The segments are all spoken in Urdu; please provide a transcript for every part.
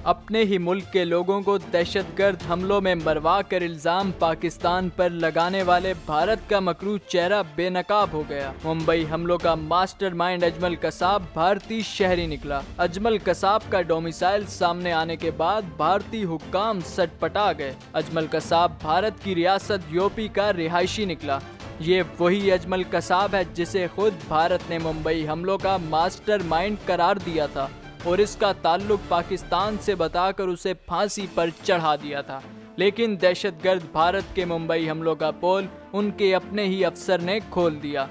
اپنے ہی ملک کے لوگوں کو دہشت گرد حملوں میں مروا کر الزام پاکستان پر لگانے والے بھارت کا مکروہ چہرہ بے نقاب ہو گیا۔ ممبئی حملوں کا ماسٹر مائنڈ اجمل قصاب بھارتی شہری نکلا۔ اجمل قصاب کا ڈومیسائل سامنے آنے کے بعد بھارتی حکام سٹ پٹا گئے۔ اجمل قصاب بھارت کی ریاست یوپی کا رہائشی نکلا۔ یہ وہی اجمل قصاب ہے جسے خود بھارت نے ممبئی حملوں کا ماسٹر مائنڈ قرار دیا تھا اور اس کا تعلق پاکستان سے بتا کر اسے پھانسی پر چڑھا دیا تھا، لیکن دہشت گرد بھارت کے ممبئی حملوں کا پول ان کے اپنے ہی افسر نے کھول دیا۔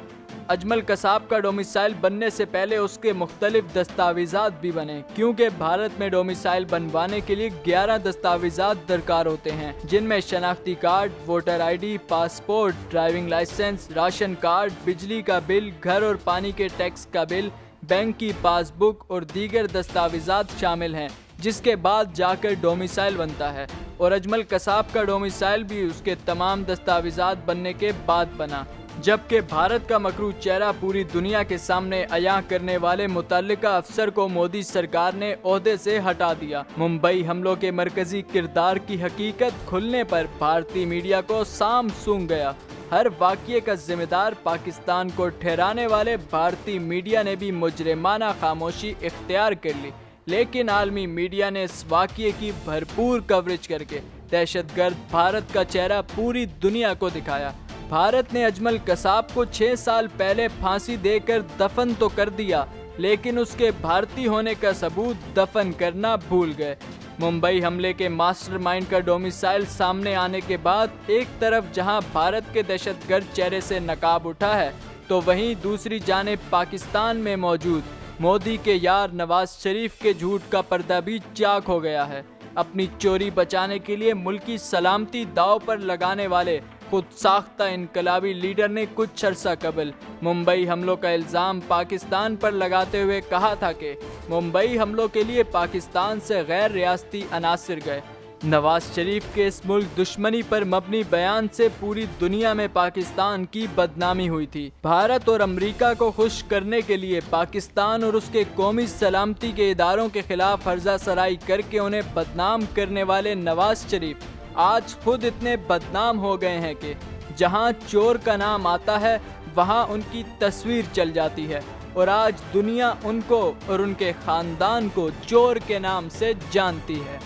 اجمل قصاب کا ڈومیسائل بننے سے پہلے اس کے مختلف دستاویزات بھی بنے، کیونکہ بھارت میں ڈومیسائل بنوانے کے لیے 11 دستاویزات درکار ہوتے ہیں، جن میں شناختی کارڈ، ووٹر آئی ڈی، passport, driving licence, ration card, بجلی کا بل، گھر اور پانی کے ٹیکس کا بل، بینک کی پاس بک اور دیگر دستاویزات شامل ہیں، جس کے بعد جا کر ڈومیسائل بنتا ہے، اور اجمل قصاب کا ڈومیسائل بھی اس کے تمام دستاویزات بننے کے بعد بنا۔ جبکہ بھارت کا مکروہ چہرہ پوری دنیا کے سامنے عیاں کرنے والے متعلقہ افسر کو مودی سرکار نے عہدے سے ہٹا دیا۔ ممبئی حملوں کے مرکزی کردار کی حقیقت کھلنے پر بھارتی میڈیا کو سام سونگ گیا۔ ہر واقعے کا ذمہ دار پاکستان کو ٹھہرانے والے بھارتی میڈیا نے بھی مجرمانہ خاموشی اختیار کر لی، لیکن عالمی میڈیا نے اس واقعے کی بھرپور کوریج کر کے دہشت گرد بھارت کا چہرہ پوری دنیا کو دکھایا۔ بھارت نے اجمل قصاب کو 6 سال پہلے پھانسی دے کر دفن تو کر دیا، لیکن اس کے بھارتی ہونے کا ثبوت دفن کرنا بھول گئے۔ ممبئی حملے کے ماسٹر مائنڈ کا ڈومیسائل سامنے آنے کے بعد ایک طرف جہاں بھارت کے دہشت گرد چہرے سے نقاب اٹھا ہے، تو وہیں دوسری جانب پاکستان میں موجود مودی کے یار نواز شریف کے جھوٹ کا پردہ بھی چاک ہو گیا ہے۔ اپنی چوری بچانے کے لیے ملکی سلامتی داؤ پر لگانے والے خود ساختہ انقلابی لیڈر نے کچھ عرصہ قبل ممبئی حملوں کا الزام پاکستان پر لگاتے ہوئے کہا تھا کہ ممبئی حملوں کے لیے پاکستان سے غیر ریاستی عناصر گئے۔ نواز شریف کے اس ملک دشمنی پر مبنی بیان سے پوری دنیا میں پاکستان کی بدنامی ہوئی تھی۔ بھارت اور امریکہ کو خوش کرنے کے لیے پاکستان اور اس کے قومی سلامتی کے اداروں کے خلاف ہرزہ سرائی کر کے انہیں بدنام کرنے والے نواز شریف آج خود اتنے بدنام ہو گئے ہیں کہ جہاں چور کا نام آتا ہے وہاں ان کی تصویر چل جاتی ہے، اور آج دنیا ان کو اور ان کے خاندان کو چور کے نام سے جانتی ہے۔